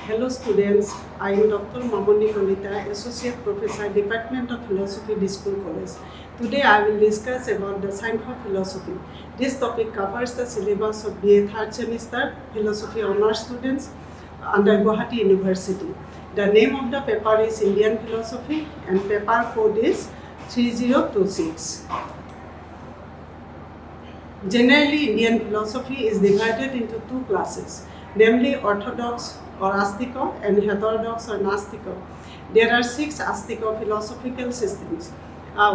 Hello students, I am Dr. Mamani, Kalita, Associate Professor, Department of Philosophy, School College. Today I will discuss about the SANKHYA philosophy. This topic covers the syllabus of BA 3rd semester Philosophy Honours students under Guwahati University. The name of the paper is Indian Philosophy and paper code is 3026. Generally, Indian philosophy is divided into two classes, namely orthodox or astika and heterodox or nastika. There are 6 astika philosophical systems,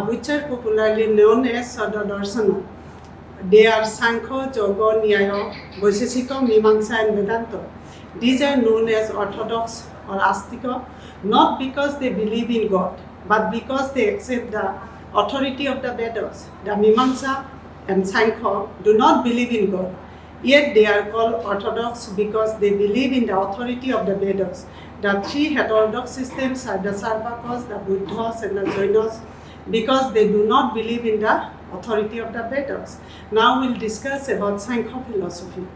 which are popularly known as Sadadarsana. They are Sankhya, Yoga, Nyaya, Vaisheshika, Mimamsa and Vedanta. These are known as orthodox or astika, not because they believe in God, but because they accept the authority of the Vedas. The Mimamsa and Sankhya do not believe in God. Yet they are called orthodox because they believe in the authority of the Vedas. The 3 heterodox systems are the Sarvakas, the Buddhas and the Jainas because they do not believe in the authority of the Vedas. Now we'll discuss about Sankhya philosophy.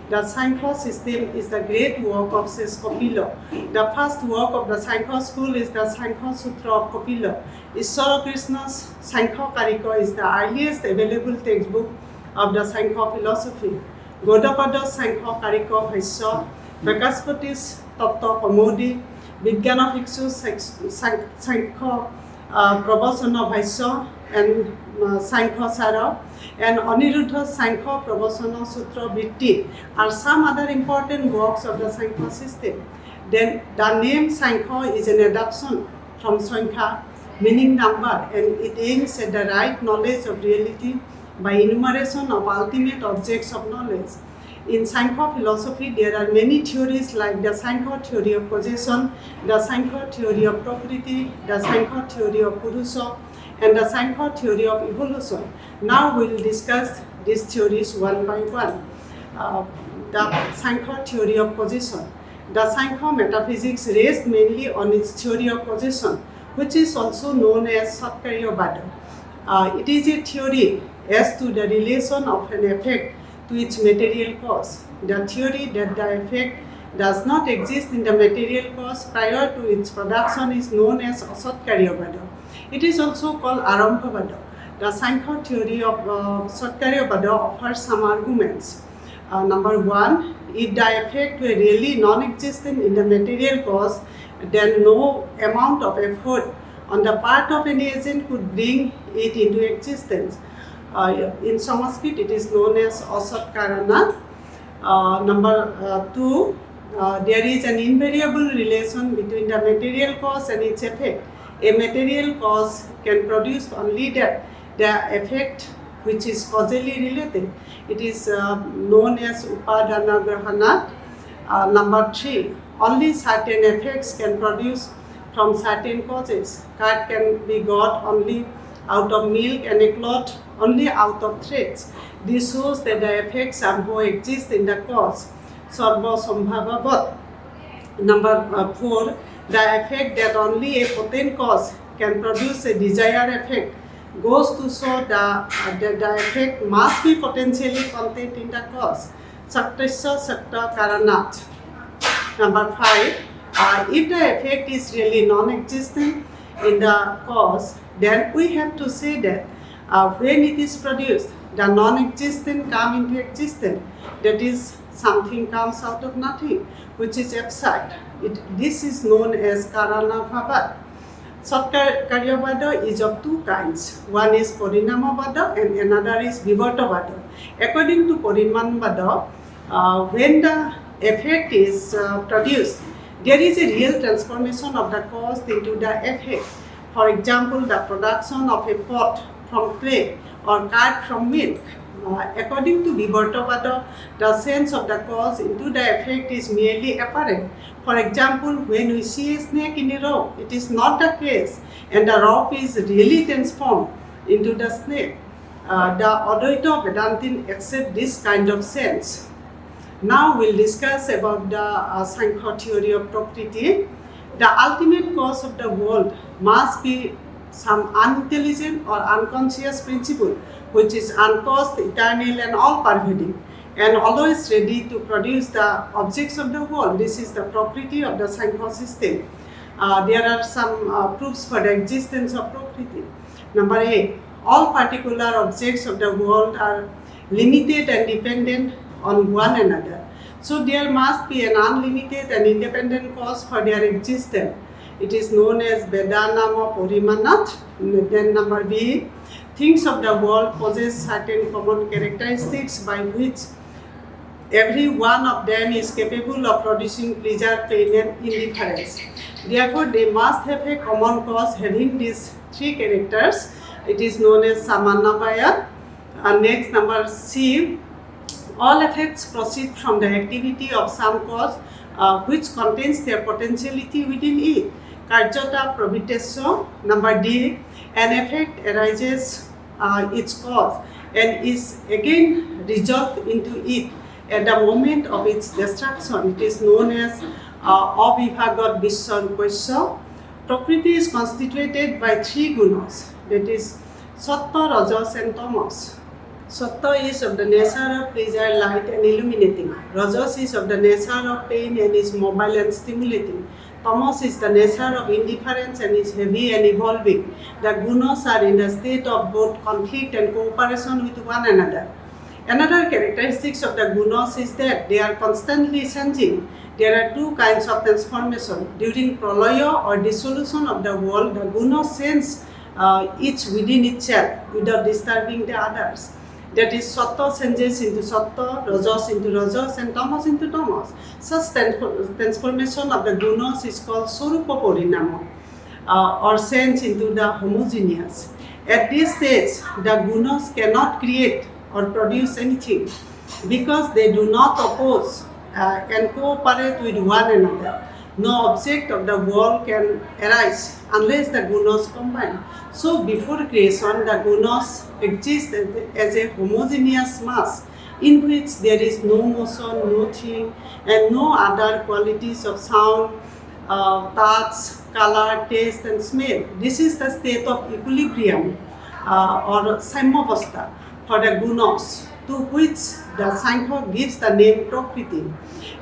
The Sankhya system is the great work of says Kapila. The first work of the Sankhya school is the Sankhya Sutra of Kapila. Ishwara Krishna's Sankhya Karika is the earliest available textbook of the Sankhya philosophy. Gaudapada's Sankhya Karika Bhaishya, Bakaspati's Tattva Kamodi, Vijnana Bhiksu's Sankhya Pravasana Bhaishya and Sankhya Sara, and Aniruddha's Sankhya Pravasana Sutra Vritti are some other important works of the Sankhya system. Then the name Sankhya is an adaptation from Sankhya, meaning number, and it aims at the right knowledge of reality by enumeration of ultimate objects of knowledge. In Sankhya philosophy, there are many theories like the Sankhya theory of possession, the Sankhya theory of Prakriti, the Sankhya theory of Purusha, and the Sankhya theory of evolution. Now we will discuss these theories one by one. The Sankhya theory of possession. The Sankhya metaphysics rests mainly on its theory of possession, which is also known as SANKHYA. It is a theory as to the relation of an effect to its material cause. The theory that the effect does not exist in the material cause prior to its production is known as Asatkaryavada. It is also called Arambhavada. The Sankhya theory of Satkaryavada offers some arguments. Number 1, if the effect were really non-existent in the material cause, then no amount of effort on the part of an agent could bring it into existence. In Sanskrit, it is known as Asatkarana. Number 2, there is an invariable relation between the material cause and its effect. A material cause can produce only the effect which is causally related. It is known as Upadana Grahana. Number 3, only certain effects can produce from certain causes. Cat can be got only out of milk and a cloth only out of threads. This shows that the effects somehow exist in the cause. Sarva Sambhavavat. Number 4, the effect that only a potent cause can produce a desired effect goes to show that the effect must be potentially contained in the cause. Saktasya Sakta Karanat. Number 5, if the effect is really non-existent in the cause, then we have to say that when it is produced, the non-existent come into existence. That is, something comes out of nothing, which is abstract. This is known as Karana Bhava. Satkaryavada is of 2 kinds. One is Parinamavada and another is Vivartavada. According to Parinamavada, when the effect is produced, there is a real transformation of the cause into the effect. For example, the production of a pot from clay or curd from milk. According to Vivartavada, the sense of the cause into the effect is merely apparent. For example, when we see a snake in a rope, it is not the case, and the rope is really transformed into the snake. The Advaita Vedantin accept this kind of sense. Now we'll discuss about the Sankhya theory of Prakriti. The ultimate cause of the world must be some unintelligent or unconscious principle which is uncaused, eternal and all-pervading. and always ready to produce the objects of the world. This is the property of the Sankhya system. There are some proofs for the existence of Prakriti. Number 8. All particular objects of the world are limited and dependent on one another. So there must be an unlimited and independent cause for their existence. It is known as Vedanama Porimanat. Then number B. Things of the world possess certain common characteristics by which every one of them is capable of producing pleasure, pain and indifference. Therefore, they must have a common cause having these three characters. It is known as Samanavaya. Next, number C. All effects proceed from the activity of some cause which contains their potentiality within it. Karjata Pravitesya. Number D. An effect arises its cause and is again resolved into it at the moment of its destruction. It is known as Avibhagat Vishwarupasya. Prakriti is constituted by three gunas, that is Sattva, Rajas and Tamas. Sattva is of the nature of pleasure, light and illuminating. Rajas is of the nature of pain and is mobile and stimulating. Tamas is the nature of indifference and is heavy and evolving. The gunas are in the state of both conflict and cooperation with one another. Another characteristics of the gunas is that they are constantly changing. There are two kinds of transformation. During pralaya or dissolution of the world, the gunas change each within itself without disturbing the others. That is, sattva changes into sattva, rajas into rajas, and tamas into tamas. Such transformation of the gunas is called sarupa parinama, or change into the homogeneous. At this stage, the gunas cannot create or produce anything because they do not oppose and cooperate with one another. No object of the world can arise unless the gunas combine. So before creation, the gunas exist as a homogeneous mass in which there is no motion, no thing, and no other qualities of sound, touch, color, taste, and smell. This is the state of equilibrium or samavastha for the gunas, to which the Sankhya gives the name Prakriti.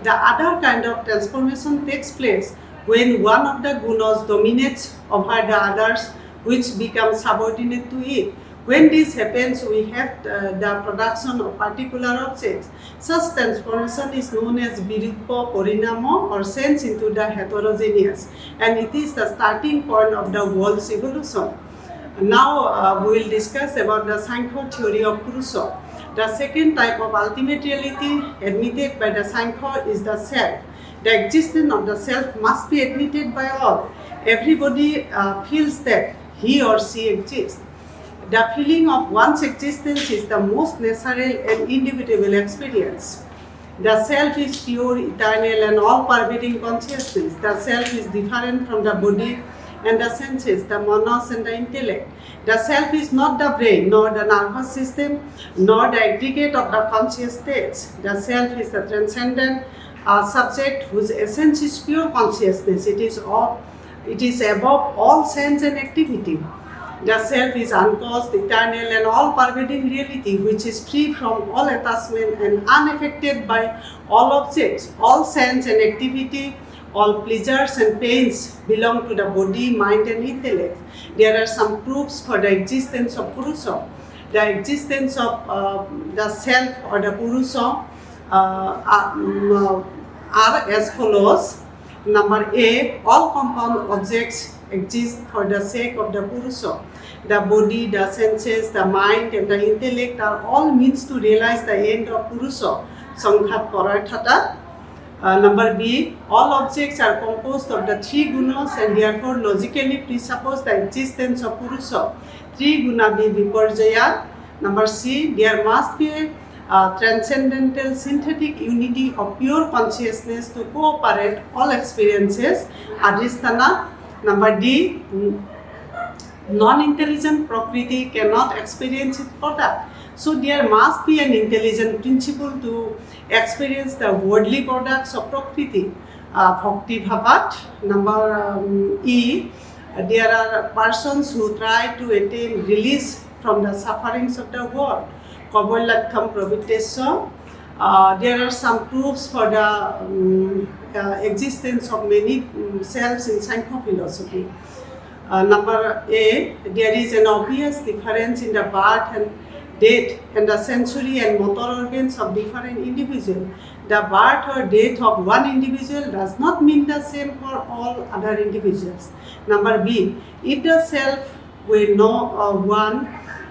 The other kind of transformation takes place when one of the gunas dominates over the others, which become subordinate to it. When this happens, we have the production of particular objects. Such transformation is known as Virupa Parinama, or change into the heterogeneous, and it is the starting point of the world's evolution. Now we will discuss about the Sankhya theory of Purusha. The second type of ultimate reality admitted by the Sankhya is the self. The existence of the self must be admitted by all. Everybody feels that he or she exists. The feeling of one's existence is the most natural and indubitable experience. The self is pure, eternal and all-pervading consciousness. The self is different from the body and the senses, the manas and the intellect. The self is not the brain, nor the nervous system, nor the aggregate of the conscious states. The self is the transcendent subject whose essence is pure consciousness. It is above all sense and activity. The self is uncaused, eternal and all-pervading reality, which is free from all attachment and unaffected by all objects. All sense and activity, all pleasures and pains belong to the body, mind and intellect. There are some proofs for the existence of Purusha. The existence of the self or the Purusha are as follows. Number A, all compound objects exist for the sake of the Purusha. The body, the senses, the mind and the intellect are all means to realize the end of Purusha, Sankhat Pararthata. Number B, all objects are composed of the three gunas and therefore logically presuppose the existence of Purusha. Three guna be viparjaya. Number C, there must be a transcendental synthetic unity of pure consciousness to cooperate all experiences, adhisthana. Number D, non-intelligent Prakriti cannot experience its product. So there must be an intelligent principle to experience the worldly products of Prakriti. Bhakti Bhavat. Number E, there are persons who try to attain release from the sufferings of the world. Kavalyatham Pravitesya. There are some proofs for the existence of many selves in Sankhya philosophy. Number A, there is an obvious difference in the birth and death and the sensory and motor organs of different individuals. The birth or death of one individual does not mean the same for all other individuals. Number B, if the self were no one,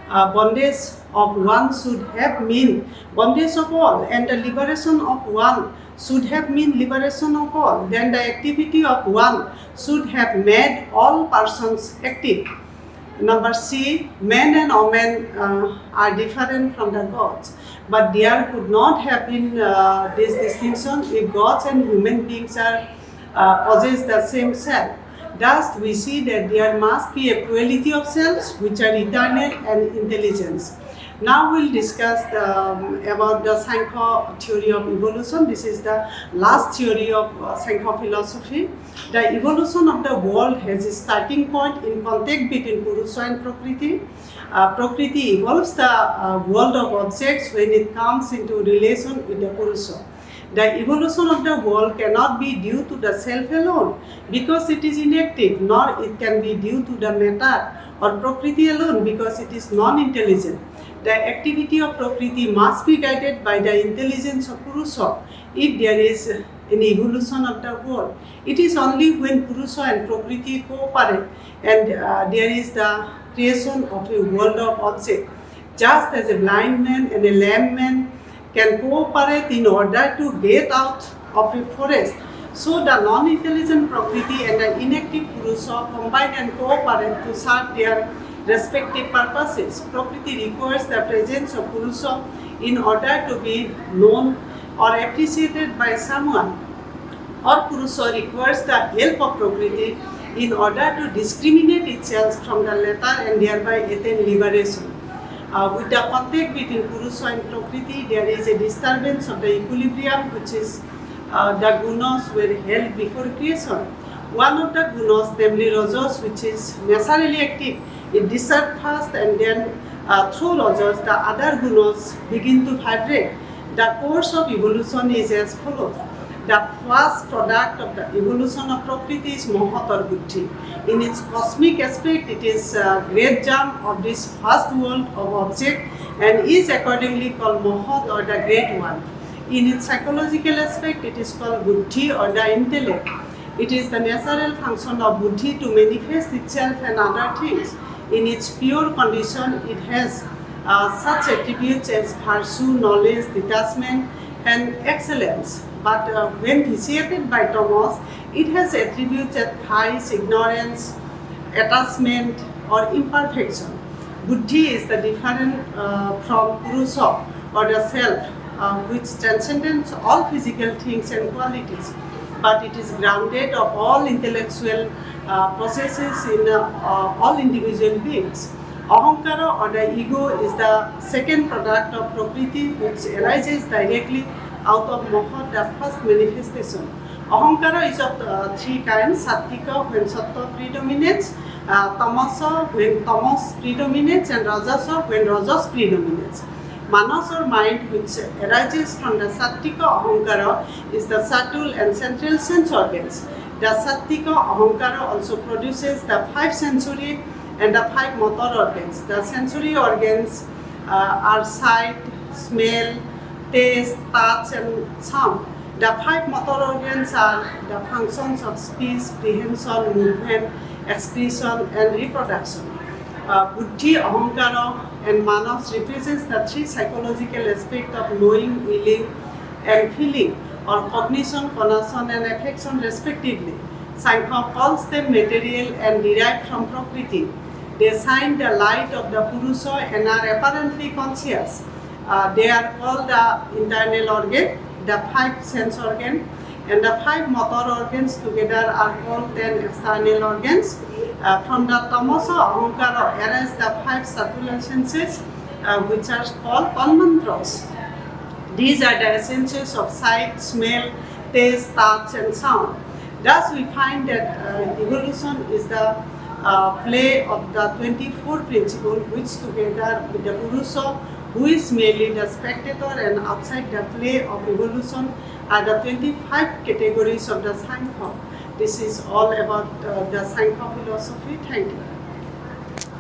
bondage of one should have mean bondage of all, and the liberation of one should have mean liberation of all. Then the activity of one should have made all persons active. Number C, men and women are different from the gods, but there could not have been this distinction if gods and human beings are possess the same self. Thus, we see that there must be a plurality of selves which are eternal and intelligence. Now we'll discuss about the Sankhya theory of evolution. This is the last theory of Sankhya philosophy. The evolution of the world has a starting point in contact between Purusha and Prakriti. Prakriti evolves the world of objects when it comes into relation with the Purusha. The evolution of the world cannot be due to the self alone because it is inactive, nor it can be due to the matter or Prakriti alone because it is non-intelligent. The activity of Prakriti must be guided by the intelligence of Purusha if there is an evolution of the world. It is only when Purusha and Prakriti cooperate and there is the creation of a world of objects. Just as a blind man and a lame man can cooperate in order to get out of a forest, so the non-intelligent Prakriti and the inactive Purusha combine and cooperate to serve their respective purposes. Prakriti requires the presence of Purusha in order to be known or appreciated by someone, or Purusha requires the help of Prakriti in order to discriminate itself from the latter and thereby attain liberation. With the contact between Purusha and Prakriti, there is a disturbance of the equilibrium, which is the gunas were held before creation. One of the gunas, namely Rajas, which is naturally active, it dissolves first and then through Rajas, the other gunas begin to vibrate. The course of evolution is as follows. The first product of the evolution of Prakriti is Mahat or Buddhi. In its cosmic aspect, it is a great jump of this first world of object and is accordingly called Mahat or the Great One. In its psychological aspect, it is called Buddhi or the intellect. It is the natural function of Buddhi to manifest itself and other things. In its pure condition, it has such attributes as virtue, knowledge, detachment, and excellence. But when vitiated by tamas, it has attributes as vice, ignorance, attachment, or imperfection. Buddhi is the different from Purusha or the self, which transcends all physical things and qualities, but it is grounded of all intellectual processes in all individual beings. Ahankara or the ego is the second product of Prakriti, which arises directly out of Mahat, the first manifestation. Ahankara is of three kinds: Sattvika, when Sattva predominates, Tamasa, when Tamas predominates, and Rajasa, when Rajas predominates. Manas or mind, which arises from the Sattvika Ahankara, is the subtle and central sense organs. The Sattvika Ahankara also produces the five sensory and the five motor organs. The sensory organs are sight, smell, taste, touch, and sound. The five motor organs are the functions of speech, prehension, movement, expression, and reproduction. Buddhi, Ahankara, and Manas represents the three psychological aspects of knowing, willing, and feeling, or cognition, connotation, and affection respectively. Sankhya calls them material and derived from Prakriti. They shine the light of the Purusha and are apparently conscious. They are called the internal organ, the five sense organ, and the five motor organs together are called 10 external organs. From the Tamasa Ahankara arise the five subtle senses, which are called Tanmantras. These are the essences of sight, smell, taste, touch, and sound. Thus, we find that evolution is the play of the 24 principles, which together with the Purusha who is merely the spectator and outside the play of evolution, are the 25 categories of the Sankhya. This is all about the Sankhya philosophy. Thank you.